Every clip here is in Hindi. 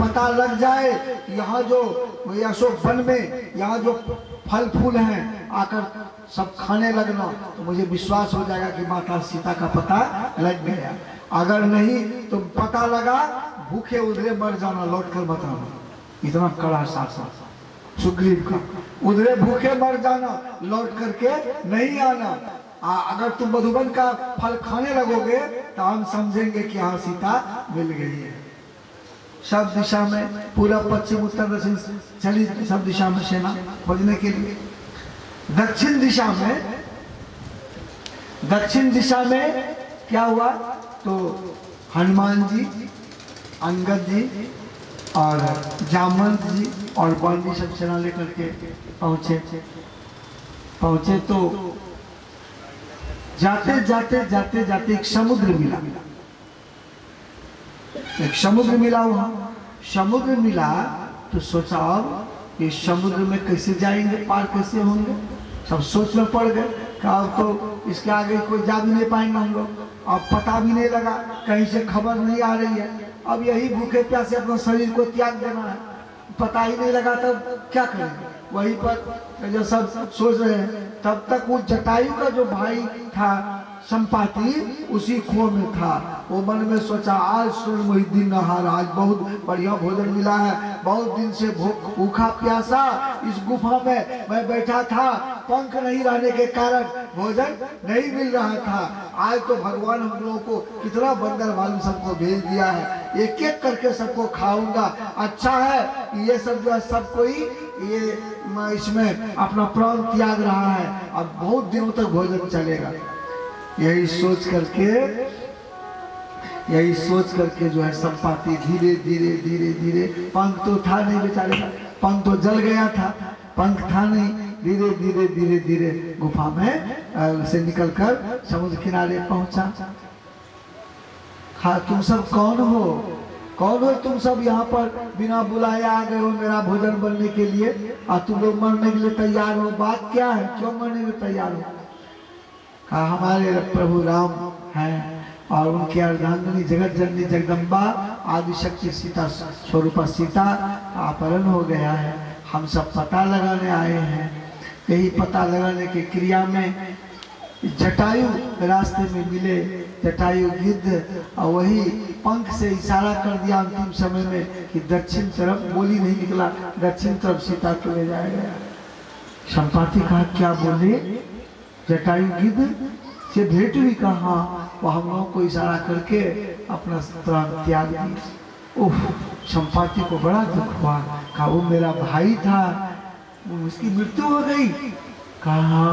पता लग जाए यहाँ जो अशोक वन में यहाँ जो फल फूल हैं आकर सब खाने लगना, तो मुझे विश्वास हो जाएगा कि माता सीता का पता लग गया। अगर नहीं तो पता लगा भूखे उधरे मर जाना, लौट कर मत आना। इतना कड़ा शासन सुग्रीव का, उधरे भूखे मर जाना, लौट करके नहीं आना। अगर तुम मधुबन का फल खाने लगोगे तो हम समझेंगे कि हाँ सीता मिल गई है। सब दिशा में पूरा पश्चिम उत्तर दक्षिण चली, सब दिशा में सेना खोजने के लिए। दक्षिण दिशा में क्या हुआ, तो हनुमान जी, अंगद जी और जामवंत जी और बंदी सब सेना लेकर के पहुंचे तो जाते जाते एक समुद्र मिला। एक समुद्र मिला, वहाँ समुद्र मिला तो सोचा अब इस समुद्र में कैसे जाएंगे, पार कैसे होंगे। सब सोच में पड़ गए कि अब तो इसके आगे कोई जा भी नहीं पाएंगे हम लोग। अब पता भी नहीं लगा, कहीं से खबर नहीं आ रही है। अब यही भूखे प्यासे अपना शरीर को त्याग देना है, पता ही नहीं लगा तब क्या करेंगे। वहीं पर जो सब सोच रहे हैं, तब तक वो जटायु का जो भाई था संपाति उसी कुएं में था। वो मन में सोचा आज सुन मोहिद्दीन नहार, आज बहुत बढ़िया भोजन मिला है। बहुत दिन से भूखा प्यासा इस गुफा में मैं बैठा था, पंख नहीं रहने के कारण भोजन नहीं मिल रहा था। आज तो भगवान हम लोगों को कितना बंदर वालों सबको भेज दिया है, एक एक करके सबको खाऊंगा। अच्छा है ये सब जो है सब कोई ये इसमें अपना प्राण त्याग रहा है, अब बहुत दिनों तक भोजन चलेगा। यही सोच करके जो है संपाति धीरे पंख तो था नहीं बेचारे का, पंख तो जल गया था, पंख था नहीं। धीरे गुफा में से निकलकर समुद्र किनारे पहुंचा। हाँ तुम सब कौन हो तुम सब यहाँ पर बिना बुलाए आ गए हो मेरा भोजन बनने के लिए, और तुम लोग मरने के लिए तैयार हो। बात क्या है, क्यों मरने के लिए तैयार हो। कहा हमारे प्रभु राम हैं और उनकी अर्धांगिनी जगत जननी जगदम्बा आदिशक्ति सीता स्वरूपा सीता का अपहरण हो गया है। हम सब पता लगाने आए हैं। यही पता लगाने की क्रिया में जटायु रास्ते में मिले, जटायु गिद्ध, और वही पंख से इशारा कर दिया अंतिम समय में कि दक्षिण तरफ, बोली नहीं निकला, दक्षिण तरफ सीता को ले जाया गया। संपाति कहा क्या बोले, जटायु गिद्ध से भेंट हुई। कहा वो हम लोगों को इशारा करके अपना प्राण त्याग दिया। ओह संपाति को बड़ा दुख हुआ। कहा वो मेरा भाई था, उसकी मृत्यु हो गई। कहा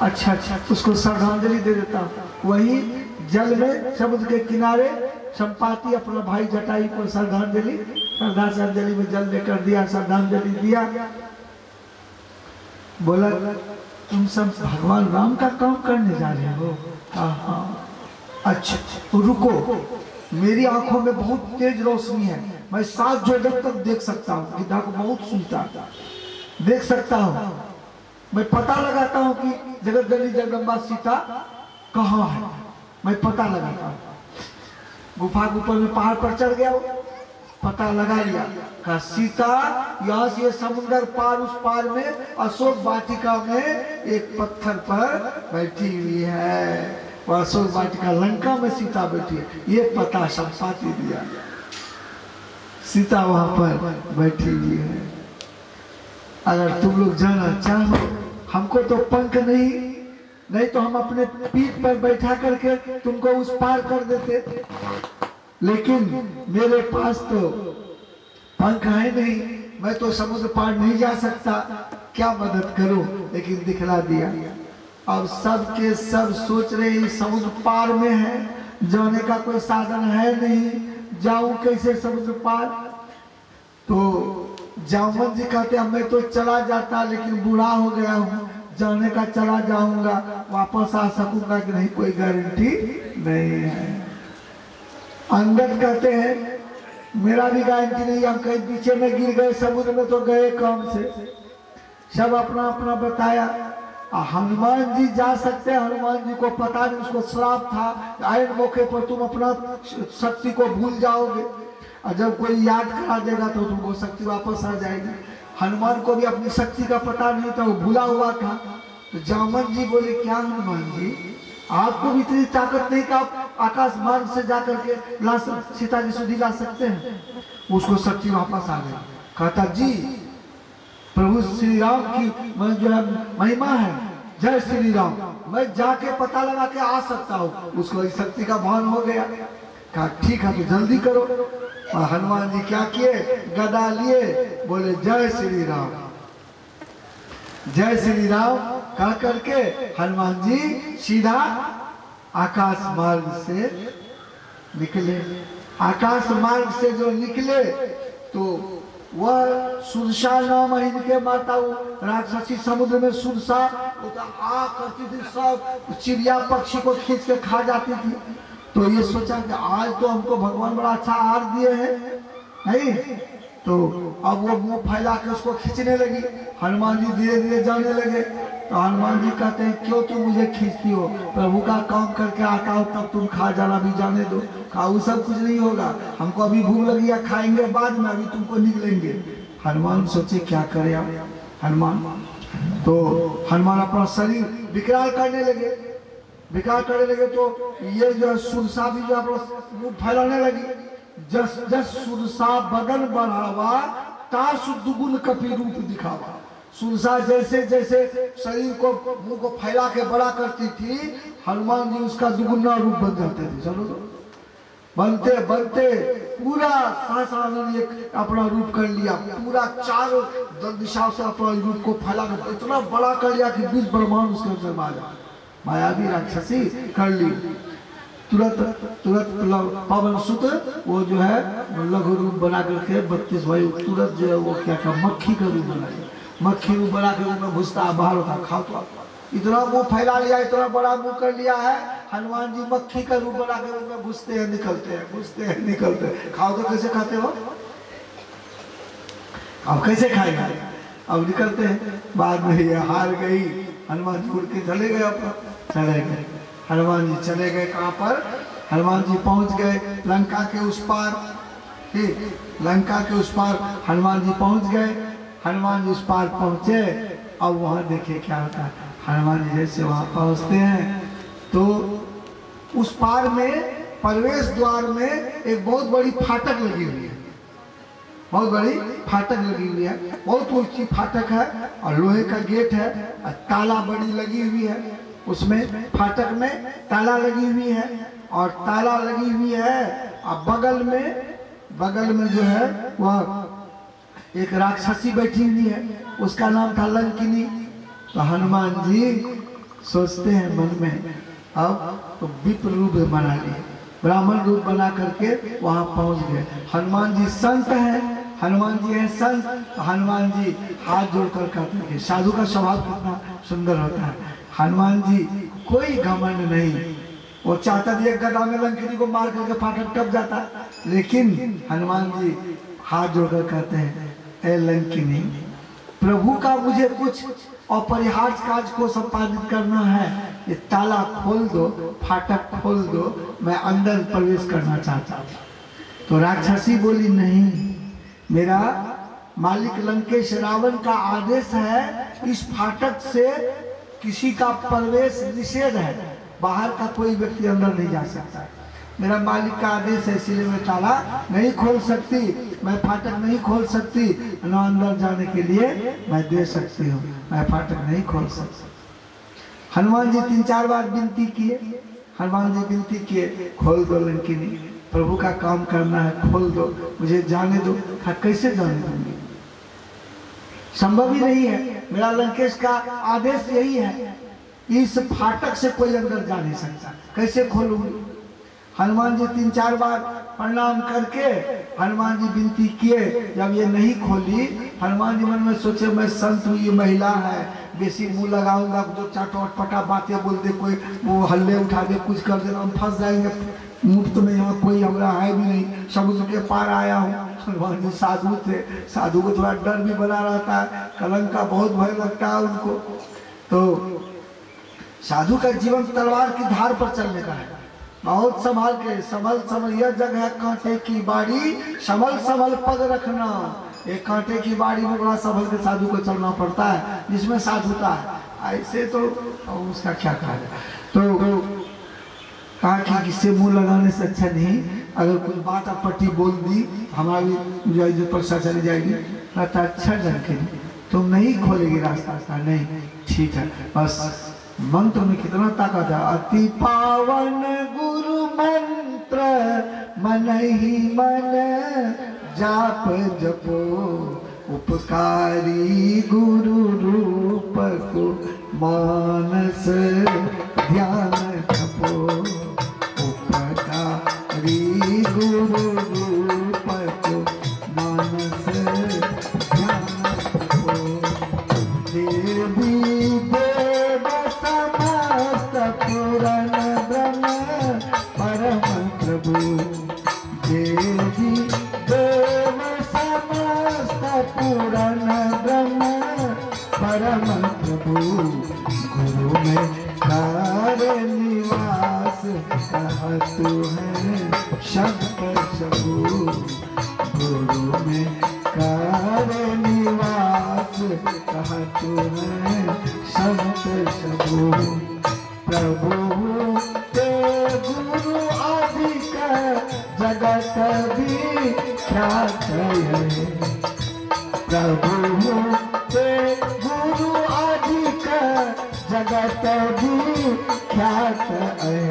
अच्छा उसको श्रद्धांजलि दे देता हूँ। वही जल में समुद्र के किनारे संपाति अपना भाई जटायु को श्रद्धांजलि में जल लेकर दिया, श्रद्धांजलि दिया। बोला तुम सब भगवान राम का काम करने जा रहे हो। हाँ अच्छा तो रुको, मेरी आंखों में बहुत तेज रोशनी है, मैं 7 जोजक तक देख सकता हूँ, गिद्धा को बहुत सुनता देख सकता हूँ। मैं पता लगाता हूँ कि जगत जननी जगदम्बा सीता कहाँ है, मैं पता लगाता हूँ। गुफा के ऊपर में पहाड़ पर चढ़ गया, पता लगा लिया। कहा सीता यहाँ से समुद्र पार, उस पार में अशोक वाटिका में एक पत्थर पर बैठी हुई है। वह अशोक वाटिका लंका में सीता बैठी है, ये पता संपाति दिया। सीता वहां पर बैठी हुई है। अगर तुम लोग जाना चाहो, हमको तो पंख नहीं तो हम अपने पीठ पर बैठा करके तुमको उस पार कर देते, लेकिन मेरे पास तो पंख है नहीं, मैं तो समुद्र पार नहीं जा सकता, क्या मदद करूं। लेकिन दिखला दिया। अब सब के सब सोच रहे हैं समुद्र पार में है, जाने का कोई साधन है नहीं, जाऊं कैसे समुद्र पार। तो जामवंत जी कहते हैं मैं तो चला जाता, लेकिन बूढ़ा हो गया हूँ, जाने का चला जाऊंगा, वापस आ सकूंगा कि नहीं कोई गारंटी नहीं है। अंगद कहते हैं मेरा भी गारंटी नहीं, हम कहीं पीछे में गिर गए समुद्र में तो गए काम से। सब अपना अपना बताया। हनुमान जी जा सकते हैं, हनुमान जी को पता नहीं, उसको श्राप था आए मौके पर तुम अपना शक्ति को भूल जाओगे, और जब कोई याद करा देगा तो तुमको शक्ति वापस आ जाएगी। हनुमान को भी अपनी शक्ति का पता नहीं था, वो भूला हुआ था। तो जामन जी बोले क्या हनुमान जी, आपको भी इतनी ताकत नहीं कि आप आकाश मार्ग से जाकर के सीता जी सुधी ला सकते हैं। उसको शक्ति वापस आ गई। कहता जी प्रभु श्री राम की जो है महिमा है, जय श्री राम, मैं जाके पता लगा के आ सकता हूँ। उसको इस शक्ति का भान हो गया। कहा ठीक है तो जल्दी करो। और हनुमान जी क्या किए, गदा लिए, बोले जय श्री राम, जय श्री राम कह करके हनुमान जी सीधा आकाश मार्ग से निकले। आकाश मार्ग से जो निकले तो वह सुरसा नाम है इनके माता, राक्षसी समुद्र में सुरसा आ करती थी, सब चिड़िया पक्षी को खींच के खा जाती थी। तो ये सोचा कि आज तो हमको भगवान बड़ा अच्छा आहार दिए हैं, नहीं तो अब वो मुंह फैला के उसको खींचने लगी। हनुमान जी धीरे धीरे जाने लगे। तो हनुमान जी कहते हैं क्यों तुम मुझे खींचती हो, प्रभु का काम करके आता हो तब तुम खा जाना, भी जाने दो। कहा वो सब कुछ नहीं होगा, हमको अभी भूख लगी है, खाएंगे बाद में, अभी तुमको निकलेंगे। हनुमान सोचे क्या करे अब हनुमान। तो हनुमान अपना शरीर विकराल करने लगे, विकराल करने लगे। तो ये जो है सुरसा भी जो अपना मुंह फैलाने लगी। जस जस सुरसा बदन बढ़ावा, तासु दुगुन कपि रूप दिखावा। सुरसा जैसे जैसे शरीर को मुंह को फैला के बड़ा करती थी, हनुमान जी उसका दुगुना रूप बन जाते थे। चलो बनते बनते पूरा सहस्रानन एक अपना रूप कर लिया, पूरा चारों दिशा से अपना रूप को फैला कर इतना बड़ा कर लिया कि 20 ब्रह्मांड उसके अंदर मायावी राक्षसी कर ली। तुरंत तुरंत पवन सुत वो जो है लघु रूप बना करके 32 भाई तुरंत जो है वो क्या क्या मक्खी का रूप बना लिया। मक्खी रूप बना के उनमें घुसता बाहर होता, खाओ तो इतना मुंह फैला लिया, इतना बड़ा मुंह कर लिया है। हनुमान जी मक्खी का रूप बना के उनमें घुसते हैं निकलते हैं, घुसते हैं निकलते हैं। खाओ तो कैसे खाते हो, अब कैसे खाएगा, अब निकलते हैं। बाद में ये हार गई, हनुमान जी उड़ के चले गए, अपना चले गए। हनुमान जी चले गए कहाँ पर, हनुमान जी पहुंच गए लंका के उस पार। ठीक लंका के उस पार हनुमान जी पहुंच गए। हनुमान जी उस पार पहुंचे। अब वहां देखे क्या होता है। हनुमान जी जैसे वहां पहुंचते हैं तो उस पार में प्रवेश द्वार में एक बहुत बड़ी फाटक लगी हुई है, बहुत बड़ी फाटक लगी हुई है, बहुत ऊंची फाटक है और लोहे का गेट है और ताला बड़ी लगी हुई है। उसमें फाटक में ताला लगी हुई है और ताला लगी हुई है और बगल में जो है वह एक राक्षसी बैठी हुई है, उसका नाम था लंकिनी। तो हनुमान जी सोचते हैं मन में अब तो विप्र रूप बना लिए, ब्राह्मण रूप बना करके वहां पहुंच गए। हनुमान जी संत हैं, हनुमान जी हैं संत। तो हनुमान जी हाथ जोड़कर कहते हैं, साधु का स्वभाव कितना सुंदर होता है। हनुमान जी कोई घमंड नहीं, वो चाहता था एक गदा में लंकिनी को मार करके फाटक टप जाता, लेकिन हनुमान जी हाथ जोड़कर कहते हैं ए लंकिनी, प्रभु का मुझे कुछ अपरिहार्य काज को संपादित करना है, ये ताला खोल दो, फाटक खोल दो, मैं अंदर प्रवेश करना चाहता हूँ। तो राक्षसी बोली नहीं, मेरा मालिक लंकेश रावण का आदेश है, इस फाटक से किसी का प्रवेश निषेध है, बाहर का कोई व्यक्ति अंदर नहीं जा सकता। मेरा मालिक का आदेश है, इसलिए मैं ताला नहीं खोल सकती, मैं फाटक नहीं खोल सकती, न अंदर जाने के लिए मैं दे सकती हूँ, मैं फाटक नहीं खोल सकती। हनुमान जी 3-4 बार विनती किए, हनुमान जी विनती किए, खोल दो लंकिनी, प्रभु का काम करना है, खोल दो, मुझे जाने दो। कैसे जाने दूंगी, संभव ही नहीं है, मेरा लंकेश का आदेश यही है, इस फाटक से कोई अंदर जा नहीं सकता, कैसे खोलूंगी। हनुमान जी 3-4 बार प्रणाम करके हनुमान जी विनती किए, जब ये नहीं खोली, हनुमान जी मन में सोचे मैं संत हूँ, ये महिला है, बेसी मुंह लगाऊंगा जो चटपटा बातें बोल दे, कोई वो हल्ले उठा दे, कुछ कर दे, हम फंस जाएंगे, मुफ्त में यहाँ कोई हमारा है भी नहीं, समुद्र के पार आया हूँ। हनुमान जी साधु थे, साधु को थोड़ा डर भी बना रहता है, कलंक का बहुत भय लगता है उनको। तो साधु का जीवन तलवार की धार पर चलने का है। बहुत संभाल के, संभल संभल, यह जगह है कांटे की बाड़ी, संभल संभल पग रखना। एक कांटे की बाड़ी में बड़ा संभल के साधु को चलना पड़ता है, जिसमें साधुता है। ऐसे तो उसका क्या कहा है। तो कहा कि किससे मुंह लगाने से अच्छा नहीं, अगर कोई बात पट्टी बोल दी हमारी जो इज्जत पर चली जाएगी। कहता अच्छा करके तुम नहीं खोलेगी रास्ता का, नहीं ठीक है। बस मंत्र में कितना ताकत है। अति पावन गुरु मंत्र मन ही मन जाप जपो, उपकारी गुरु रूप को मानस ध्यान जपो, उपकारी गुरु रूप को मानस ध्यान जपो। देवी देव समस्त पुराण ब्रह्म परम प्रभु, देवी देव समस्त पुराण ब्रह्म परम प्रभु, गुरु में कार्य निवास कहतु है शब्द शबु, गुरु में कार्य निवास कहतु है शब्द शबु। प्रभु ते गुरु अधिक जगत विख्यात है, प्रभु ते गुरु अधिक जगत विख्यात है।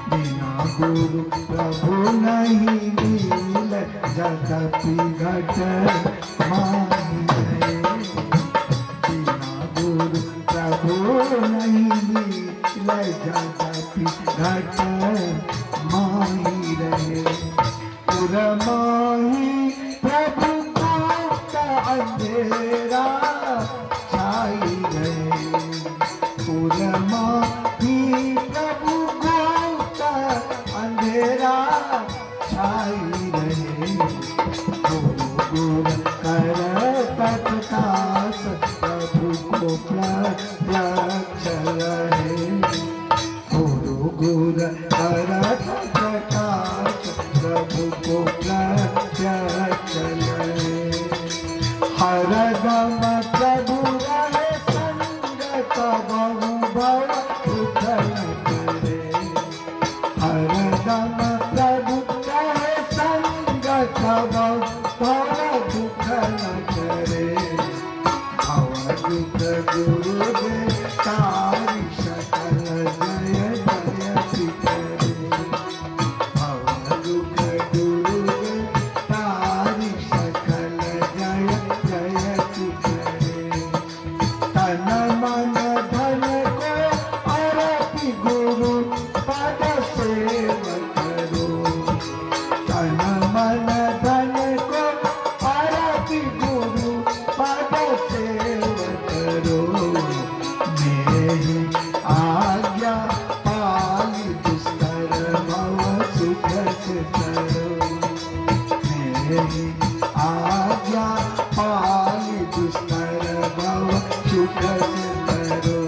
बिना गुरु प्रभु नहीं मिल जगति घट माही है, बिना गुरु प्रभु नहीं मिल जगति घट माही रहे। पुरमाही प्रभु का अंधेरा छाई गए, पुरमाही प्रभु का अंधेरा छाई रहे। गुरु कर प्रकाश प्रभु को प्रत्यक्ष रहे, गुरु कर प्रकाश प्रभु को प्रत्यक्ष रहे। हरदम प्रभु रहे संग कबहु भव दुख न करे, हरदम प्रभु रहे संग कबहु भव दुख न करे। अवधूत गुरु दे तारी सकल जय जयति करे, अवधूत गुरु दे तारी सकल जय जयति करे। तन मन धन को अर्पि गुरु पद सेव करो, तन मन धन को अर्पि गुरु पद सेव करो। मेरी आज्ञा पाली दुष्कर भव सुख से करो, मेरी आज्ञा पाली दुष्कर भव सुख से करो।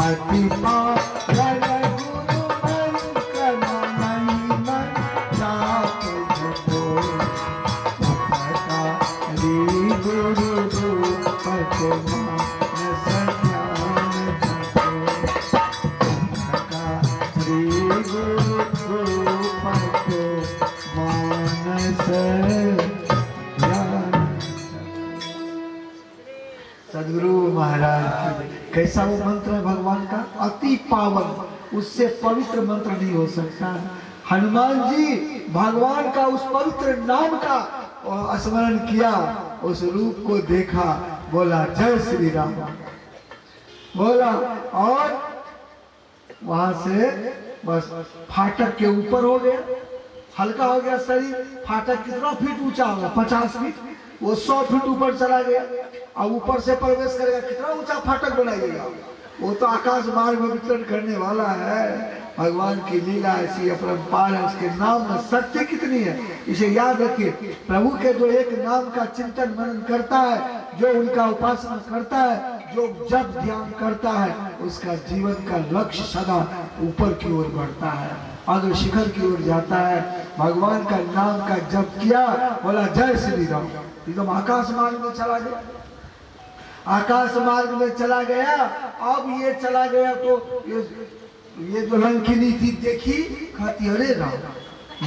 अति पावन गुरु मंत्र नहीं मन जाप जपो, उपकारी गुरु रूप को मानस ध्यान जपो, उपकारी गुरु रूप को मानस ध्यान जपो। सदगुरु महाराज की कैसा वो मंत्र है भगवान का, अति पावन, उससे पवित्र मंत्र नहीं हो सकता। हनुमान जी भगवान का उस पवित्र नाम का स्मरण किया, उस रूप को देखा, बोला जय श्री राम बोला, और वहां से बस फाटक के ऊपर हो गया, हल्का हो गया शरीर। फाटक कितना फीट ऊंचा होगा, 50 फीट, वो 100 फीट ऊपर चला गया। अब ऊपर से प्रवेश करेगा, कितना ऊंचा फाटक बनाइएगा, वो तो आकाश मार्ग में विचरण करने वाला है। भगवान की लीला ऐसी अपरंपार है, उसके नाम में शक्ति कितनी है, इसे याद रखिए। प्रभु के जो एक नाम का चिंतन मनन करता है, जो उनका उपासना करता है, जो जब ध्यान करता है उसका जीवन का लक्ष्य सदा ऊपर की ओर बढ़ता है, अग्र शिखर की ओर जाता है। भगवान का नाम का जप किया, बोला जय श्री राम, एकदम आकाश मार्ग में चला गया। आकाश मार्ग में चला गया। अब ये चला गया तो ये जो लंकिनी थी देखी, कहती अरे राम,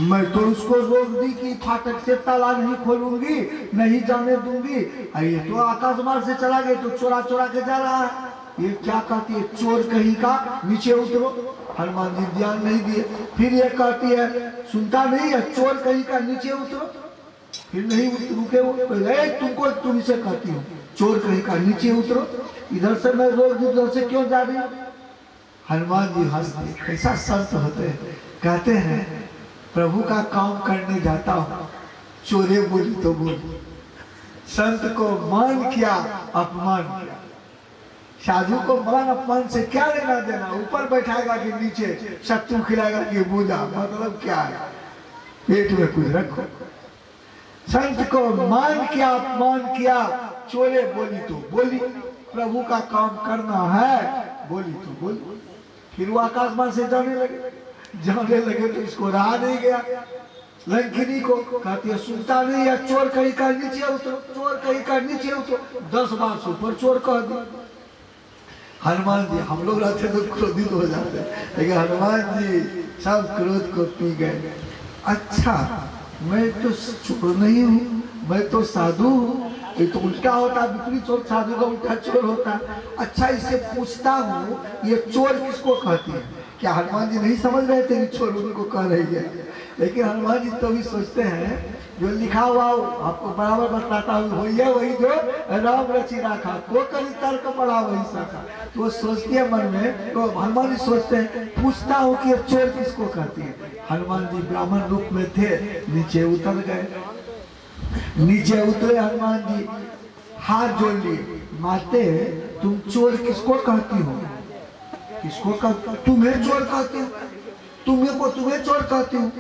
मैं तो उसको रोक दी कि फाटक से ताला नहीं खोलूंगी, नहीं जाने दूंगी। ये तो आकाश मार्ग से चला गया, तो चोरा चोरा के जा रहा है। ये क्या कहती है, चोर कहीं का, नीचे उतरो। हनुमान जी ध्यान नहीं दिए। फिर ये कहती है, सुनता नहीं है, चोर कहीं का, नीचे उतरो। फिर नहीं रुके वो, तुमको तुमसे कहती हूँ, चोर कहीं का, नीचे उतरो। इधर से मैं रोक दी, उधर से क्यों जा रही? हनुमान जी हंसते, कैसा संत होते हैं। कहते हैं प्रभु का काम करने जाता हूँ, चोरे बोली तो बोली। संत को मान किया, अपमान किया। साधु को मान अपमान से क्या लेना देना, ऊपर बैठाएगा कि नीचे, सत्तू खिलाएगा कि बूझा, मतलब क्या है, पेट में कुछ रखो। संत को मान किया, अपमान किया, चोरे बोली तो बोली। प्रभु का काम करना है, बोली तो बोली। फिर वो आकाश मार्ग से जाने लगे तो इसको रहा नहीं गया। लंकिनी को कहती है, सुनता नहीं है, चोर कहीं का, नीचे उतरो, चोर कहीं का, नीचे उतरो। 10 बार से ऊपर चोर कह दी। हनुमान जी, हम लोग रहते तो क्रोधित हो जाते, लेकिन हनुमान जी सब क्रोध को पी गए। अच्छा, मैं तो चोर नहीं हूँ, मैं तो साधु हूँ। ये तो उल्टा होता, विपरीत चोर, साधु का उल्टा चोर होता। अच्छा, इससे पूछता हूँ, ये चोर किसको कहती है? क्या हनुमान जी नहीं समझ रहे थे कि चोर उनको कह रही है? लेकिन हनुमान जी तो भी सोचते हैं, जो लिखा हुआ आपको बराबर बताता हूँ, वही जो राम रचि राखा, को कभी तर्क पड़ा वही साखा। तो वो सोचती है मन में, तो हनुमान जी सोचते हैं, पूछता हूँ कि चोर किसको कहती है? हनुमान जी ब्राह्मण रूप में थे, नीचे उतर गए। नीचे उतरे हनुमान जी, हाथ जोड़ लिए, माते तुम चोर किसको कहती हो? किसको कहती? तुम्हें चोर कहती हो? तुम्हें चोर कहती हूँ।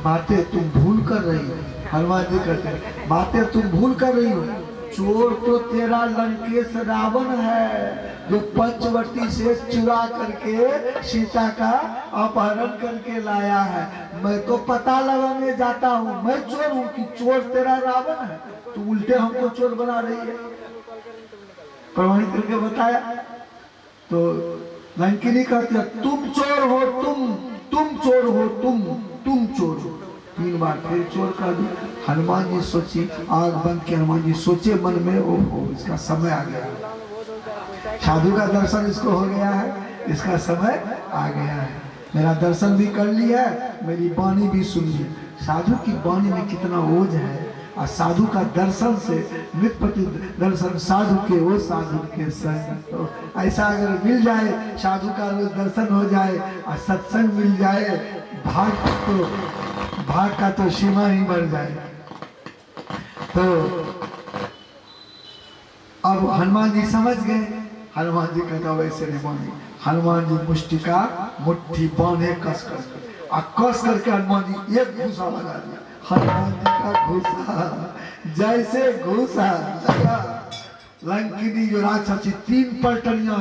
बातें तुम भूल कर रही हो। हनुमान जी कहते हैं, बातें तुम भूल कर रही हो। चोर तो तेरा लंकेश रावण है, जो पंचवटी से चुरा करके सीता का अपहरण करके लाया है। मैं तो पता लगाने जाता हूँ, मैं चोर हूँ कि चोर तेरा रावण है? तू उल्टे हमको चोर बना रही है। प्रमाणित करके बताया तो लंकिनी कहती है, तुम चोर हो, तुम चोर हो, तुम चोर हो। 3 बार फिर चोर कर दी। हनुमान जी सोची, आग बंद के हनुमान जी सोचे मन में, ओहो इसका समय आ गया, साधु का दर्शन इसको हो गया है, इसका समय आ गया है। मेरा दर्शन भी कर लिया है, मेरी वाणी भी सुन ली। साधु की वाणी में कितना ओज है, और साधु का दर्शन से नित्य दर्शन साधु के वो साधु के संग। तो ऐसा अगर मिल जाए, साधु का रोज दर्शन हो जाए और सत्संग मिल जाए, भाग का तो सीमा ही बढ़ जाए। तो अब हनुमान जी समझ गए। हनुमान जी कहता वैसे नहीं बांधे। हनुमान जी मुष्टिका मुट्ठी बांधे कस करके हनुमान जी एक घूसा लगा दिया। हनुमान जी का घूसा जैसे घूसा लगा, लंकिनी जो राक्षसी 3 पलटनियां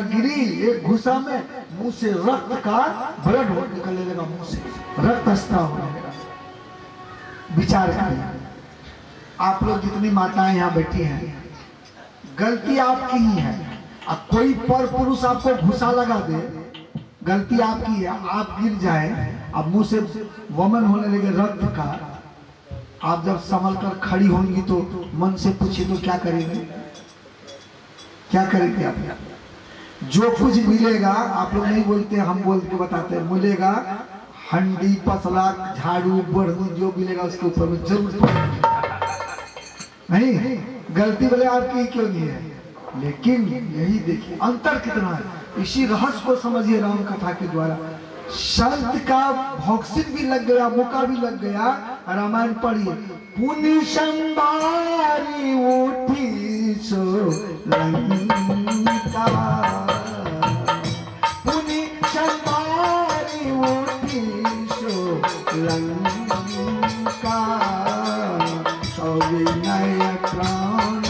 गिरी एक घूसा में। मुंह से रक्त का ब्लड निकलने लगा, मुंह से रक्त स्त्राव होने लगा। विचार करिए, आप लोग जितनी माताएं यहाँ बैठी हैं, गलती आपकी ही है। अब कोई पर पुरुष आपको घुसा लगा दे, गलती आपकी है, आप गिर जाए, अब मुंह से वमन होने लगे रक्त का। आप जब संभल कर खड़ी होंगी तो मन से पूछिए तो क्या करेंगे? क्या करेंगे आप? जो कुछ मिलेगा, आप लोग नहीं बोलते, हम बोल के बताते हैं, मिलेगा हंडी पसला झाड़ू बढ़नी, जो मिलेगा उसके ऊपर में जरूर नहीं। गलती बोले आपकी क्यों नहीं है, लेकिन यही देखिए अंतर कितना है। इसी रहस्य को समझिए राम कथा के द्वारा। संत का भौक्सिन भी लग गया, मुका भी लग गया। रामायण पढ़िए, पुनि संबारी उठी सो लंका, पुनि संबारी उठी सो लंका, सविनय प्राण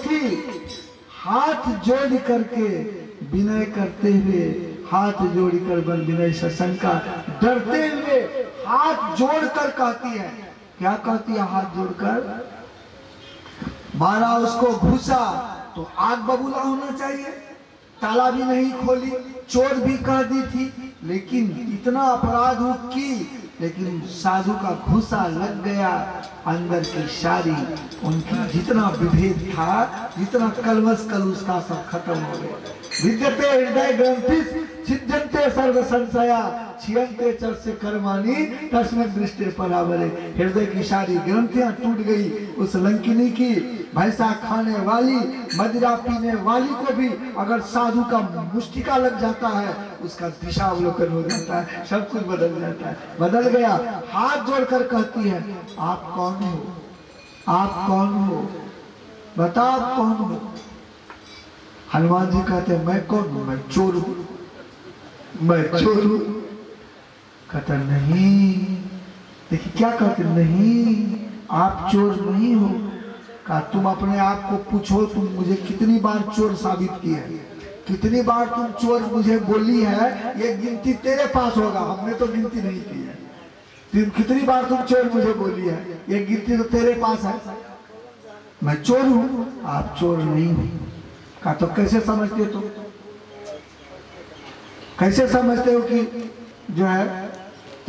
थी, हाथ जोड़ करके विनय करते हुए, हाथ जोड़कर बन विनय शशंका, डरते हुए हाथ जोड़कर कहती है, क्या कहती है हाथ जोड़कर? मारा उसको घुसा तो आग बबूला होना चाहिए, ताला भी नहीं खोली, चोर भी कह दी थी, लेकिन इतना अपराध वो की, लेकिन साधु का घुसा लग गया अंदर की सारी, उनकी जितना विभेद था, जितना कलमस कलुष था, सब खत्म हो गया। विद्यते हृदय ग्रंथि छिद्यन्ते सर्व संशया छियन्ते चर्चे कर्माणि तस्मै दृष्टे परावरे। हृदय की सारी ग्रंथियां टूट गई उस लंकिनी की। भैंसा खाने वाली, मदिरा पीने वाली को भी अगर साधु का मुष्टिका लग जाता है, उसका दिशावलोकन हो जाता है, सब कुछ बदल जाता है। बदल गया, हाथ जोड़कर कहती है, आप कौन हो? आप कौन हो? बताओ आप कौन हो? हनुमान जी कहते हैं, मैं कौन हूं? मैं चोर हूं, मैं चोर हूं। कहता नहीं, देखिए क्या कहते, नहीं आप चोर नहीं हो। कहा तुम अपने आप को पूछो, तुम मुझे कितनी बार चोर साबित किया है, कितनी बार तुम चोर मुझे बोली है, ये गिनती तेरे पास होगा, हमने तो गिनती नहीं की है। तुम कितनी बार तुम चोर मुझे बोली है, ये गिनती तो तेरे पास है। मैं चोर हूं, आप चोर नहीं हो। कहा तो कैसे समझते हो तुम? कैसे समझते हो कि जो है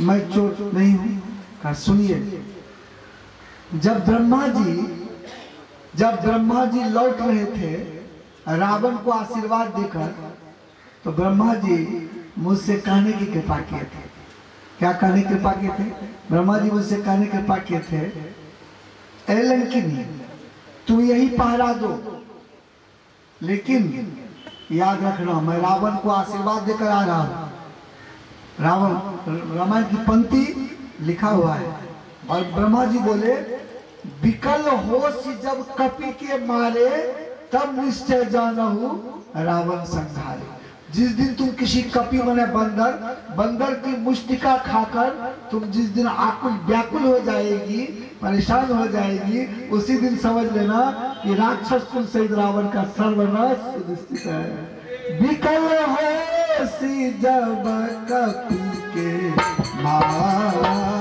मैं चोर नहीं हूं? कहा सुनिए, जब ब्रह्मा जी लौट रहे थे रावण को आशीर्वाद देकर, तो ब्रह्मा जी मुझसे कहने की कृपा किए थे। क्या कहने की कृपा किए थे? ब्रह्मा जी मुझसे कहने की कृपा किए थे, ए लंकिनी तुम यही पहरा दो, लेकिन याद रखना मैं रावण को आशीर्वाद देकर आ रहा हूं। रावण, रामायण की पंक्ति लिखा हुआ है। और ब्रह्मा जी बोले, विकल होश जब कपि के मारे, तब निश्चय जानहु रावण संहारे। जिस दिन तुम किसी कपि माने बंदर की मुष्टिका खाकर तुम जिस दिन आकुल व्याकुल हो जाएगी, परेशान हो जाएगी, उसी दिन समझ लेना कि राक्षस कुल सहित रावण का सर्वनाश सुनिश्चित है। विकल होश जब कपि के मारे,